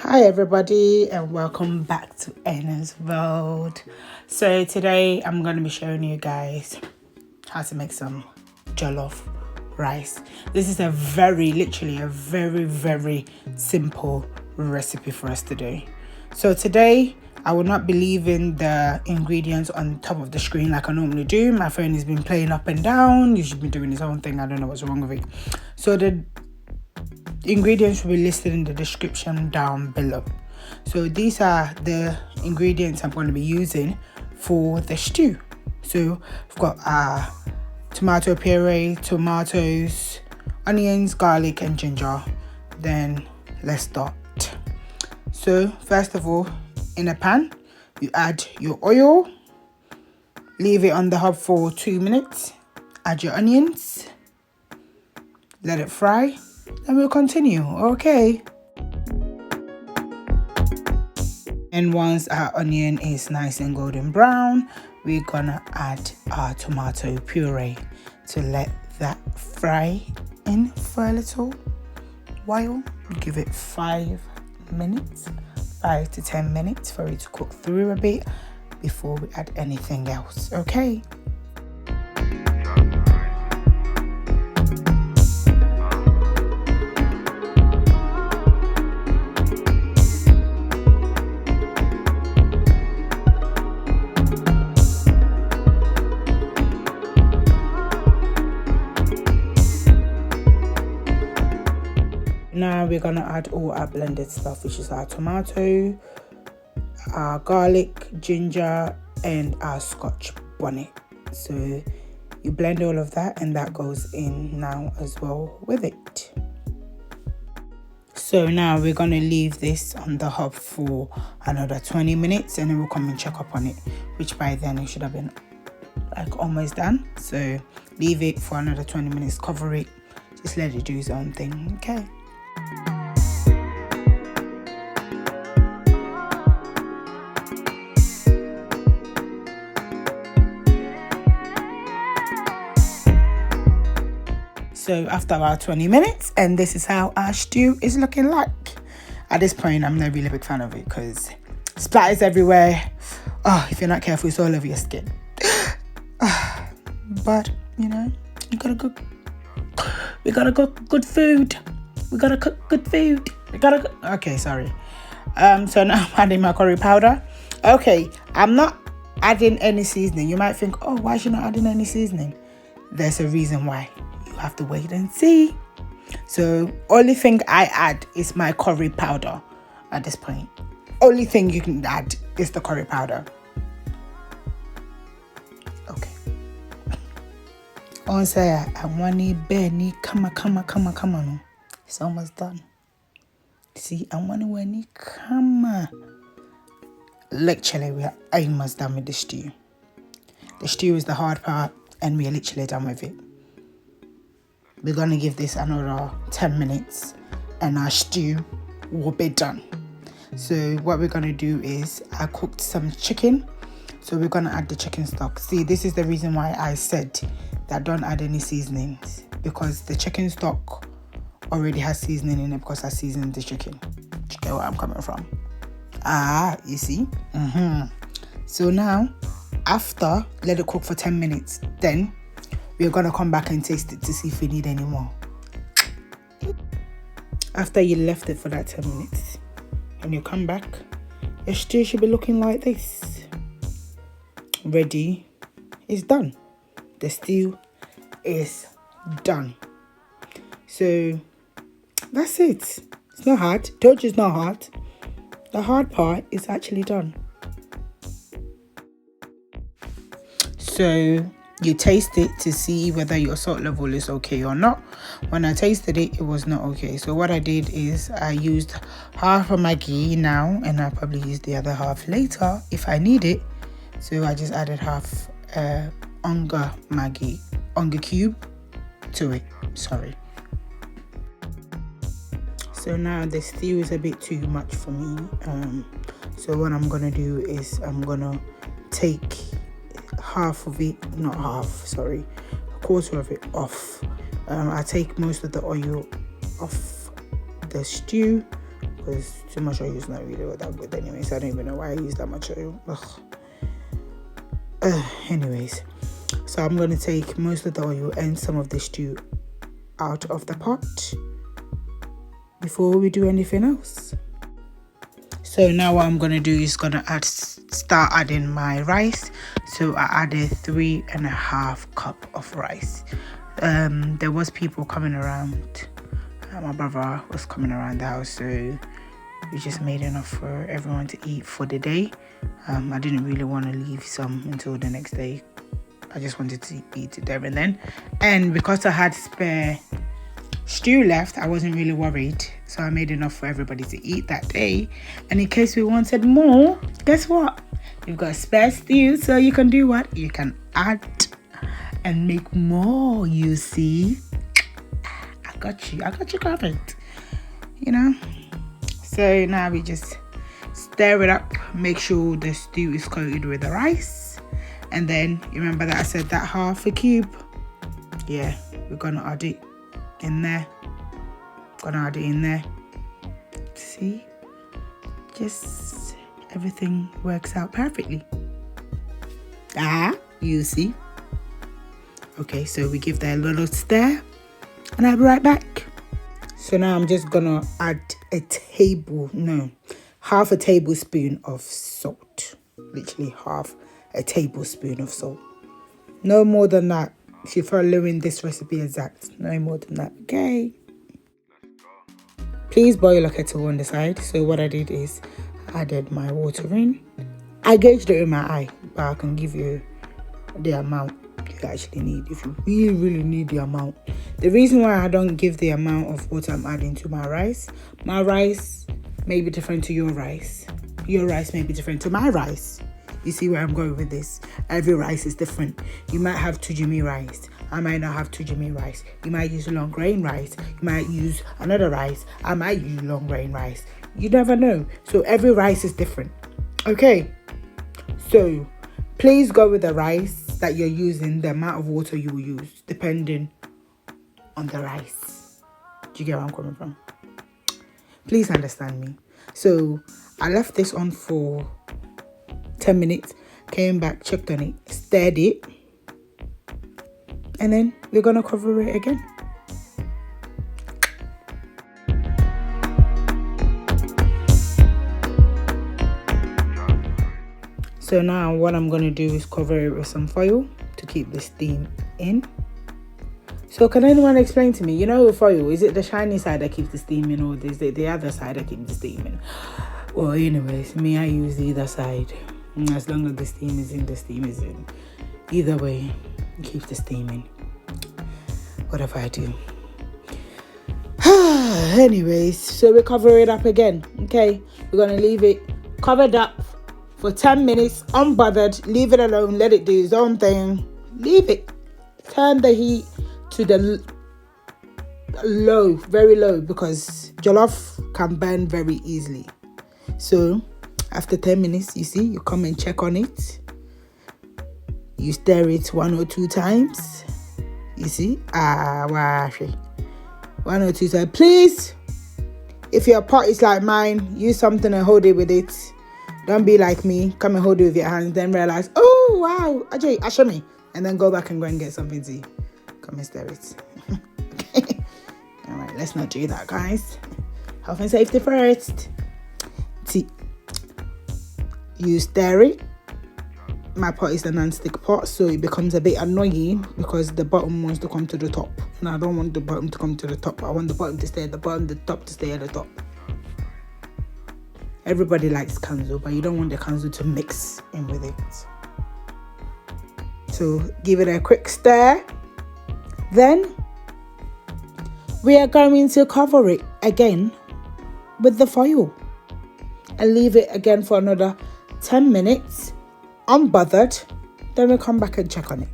Hi everybody and welcome back to ENO'S world. So today I'm going to be showing you guys how to make some jollof rice. This is literally a very simple recipe for us to do. So today I will not be leaving the ingredients on top of the screen like I normally do. My phone has been playing up and down. You should be doing its own thing. I don't know what's wrong with it. So the ingredients will be listed in the description down below. So these are the ingredients I'm going to be using for the stew. So I've got tomato puree, tomatoes, onions, garlic and ginger. Then let's start. So first of all, in a pan you add your oil, leave it on the hob for 2 minutes, add your onions, let it fry. And we'll continue, okay? And once our onion is nice and golden brown, we're gonna add our tomato puree to let that fry in for a little while. Give it 5 minutes, 5 to 10 minutes for it to cook through a bit before we add anything else, okay? Now we're gonna add all our blended stuff, which is our tomato, our garlic, ginger, and our Scotch bonnet. So you blend all of that and that goes in now as well with it. So now we're gonna leave this on the hob for another 20 minutes and then we'll come and check up on it, which by then it should have been like almost done. So leave it for another 20 minutes, cover it, just let it do its own thing, okay? So after about 20 minutes, and this is how our stew is looking like. At this point, I'm not really a big fan of it because splatters everywhere. Oh, if you're not careful, it's all over your skin. But, you know, we gotta cook good food. We gotta cook good food. Okay, sorry. So now I'm adding my curry powder. Okay, I'm not adding any seasoning. You might think, oh, why is she not adding any seasoning? There's a reason why. You have to wait and see. So only thing I add is my curry powder at this point. Only thing you can add is the curry powder. Okay. On say I want it Benny come on. It's almost done. See, I want it when it come. Literally, we are almost done with the stew. The stew is the hard part and we are literally done with it. We're gonna give this another 10 minutes and our stew will be done. So what we're gonna do is I cooked some chicken. So we're gonna add the chicken stock. See, this is the reason why I said that don't add any seasonings, because the chicken stock already has seasoning in it because I seasoned the chicken. You get where I'm coming from? You see? So now, after, let it cook for 10 minutes. Then we're gonna come back and taste it to see if we need any more. After you left it for that 10 minutes and you come back, your stew should be looking like this. Ready. It's done. The stew is done. So that's it. It's not hard. Told you it's not hard. The hard part is actually done. So you taste it to see whether your salt level is okay or not. When I tasted it, it was not okay. So what I did is I used half of Maggi now, and I'll probably use the other half later if I need it. So I just added half Onga cube to it. Sorry. So now the stew is a bit too much for me. So what I'm gonna do is I'm gonna take half of it, not half, sorry, a quarter of it off. I take most of the oil off the stew, because too much oil is not really all that good anyway, so I don't even know why I use that much oil. Anyways, so I'm going to take most of the oil and some of the stew out of the pot before we do anything else. So now what I'm going to do is going to start adding my rice. So I added 3.5 cups of rice. There was people coming around. My brother was coming around the house, so we just made enough for everyone to eat for the day. I didn't really want to leave some until the next day. I just wanted to eat it there and then. And because I had spare stew left, I wasn't really worried. So I made enough for everybody to eat that day. And in case we wanted more, guess what? You've got spare stew, so you can do what? You can add and make more, you see. I got you covered, you know. So now we just stir it up, make sure the stew is coated with the rice. And then you remember that I said that half a cube? Yeah, we're gonna add it in there. See, just everything works out perfectly. You see. Okay, so we give that a little stir and I'll be right back. So now I'm just gonna add half a tablespoon of salt. Literally half a tablespoon of salt. No more than that. If you're following this recipe exact, no more than that, okay? Please boil a kettle on the side. So what I did is I added my water in. I gauged it in my eye, but I can give you the amount you actually need if you really need the amount. The reason why I don't give the amount of water I'm adding to my rice may be different to your rice. Your rice may be different to my rice. You see where I'm going with this? Every rice is different. You might have tujimi rice. I might not have tujimi rice. You might use long grain rice. You might use another rice. I might use long grain rice. You never know. So every rice is different. Okay. So please go with the rice that you're using, the amount of water you will use, depending on the rice. Do you get where I'm coming from? Please understand me. So I left this on for 10 minutes, came back, checked on it, stirred it, and then we're gonna cover it again. So now what I'm gonna do is cover it with some foil to keep the steam in. So can anyone explain to me, you know, with foil, is it the shiny side that keeps the steam in, or is it the other side that keeps the steam in? Well, anyways, I use either side. As long as the steam is in, the steam is in. Either way, keep the steam in. Whatever I do. Anyways, so we cover it up again. Okay, we're gonna leave it covered up for 10 minutes, unbothered. Leave it alone. Let it do its own thing. Leave it. Turn the heat to the low, very low, because jollof can burn very easily. So after 10 minutes, you see, you come and check on it. You stir it 1 or 2 times. You see, 1 or 2 times. Please, if your pot is like mine, use something and hold it with it. Don't be like me. Come and hold it with your hands, then realize, oh wow, Ajay, Ashami, and then go back and get something to come and stir it. Okay. All right, let's not do that, guys. Health and safety first. See, you stir it. My pot is a non-stick pot, so it becomes a bit annoying because the bottom wants to come to the top. And I don't want the bottom to come to the top. I want the bottom to stay at the bottom, the top to stay at the top. Everybody likes kanzu, but you don't want the kanzu to mix in with it. So give it a quick stir. Then we are going to cover it again with the foil and leave it again for another 10 minutes, unbothered. Then we'll come back and check on it.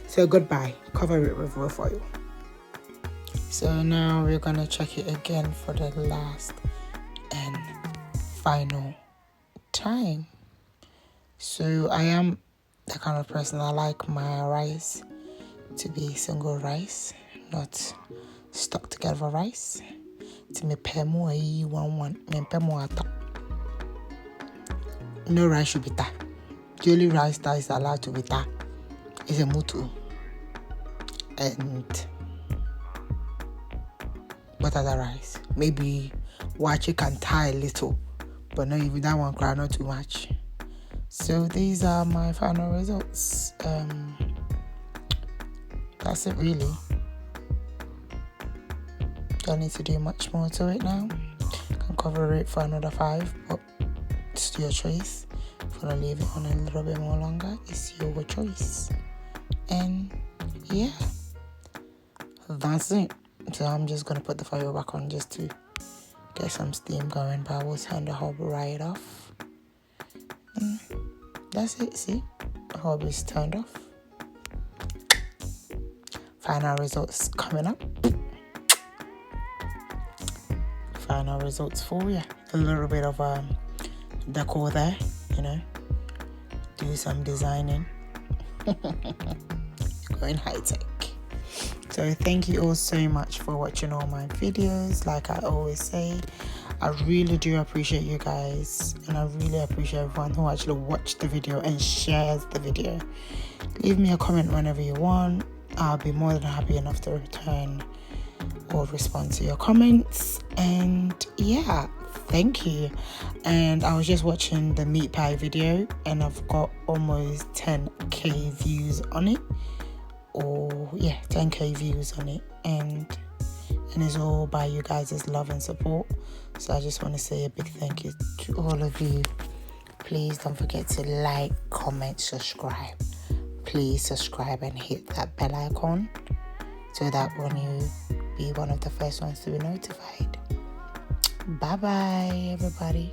So goodbye. Cover it with the foil. So now we're going to check it again for the last and final time. So I am the kind of person, I like my rice to be single rice, not stuck together rice. to me pay more 1 me pay more at no rice should be that. The only rice that is allowed to be that is a mutu. And what other rice? Maybe wachi can tie a little, but not even that one cry, not too much. So these are my final results. That's it really. Don't need to do much more to it now. Can cover it for another 5, but it's your choice. If you want to leave it on a little bit more longer, it's your choice. And yeah, that's it. So I'm just gonna put the fire back on just to get some steam going, but I will turn the hob right off. And that's it. See, the hob is turned off. Final results coming up. Final results for you. A little bit of decor there, you know. Do some designing. Going high tech. So thank you all so much for watching all my videos. Like I always say, I really do appreciate you guys, and I really appreciate everyone who actually watched the video and shares the video. Leave me a comment whenever you want. I'll be more than happy enough to return or respond to your comments. And yeah, thank you. And I was just watching the meat pie video, and I've got almost 10k views on it. Or yeah, 10k views on it, and it's all by you guys' love and support. So I just want to say a big thank you to all of you. Please don't forget to like, comment, subscribe. Please subscribe and hit that bell icon so that when you be one of the first ones to be notified. Bye bye everybody.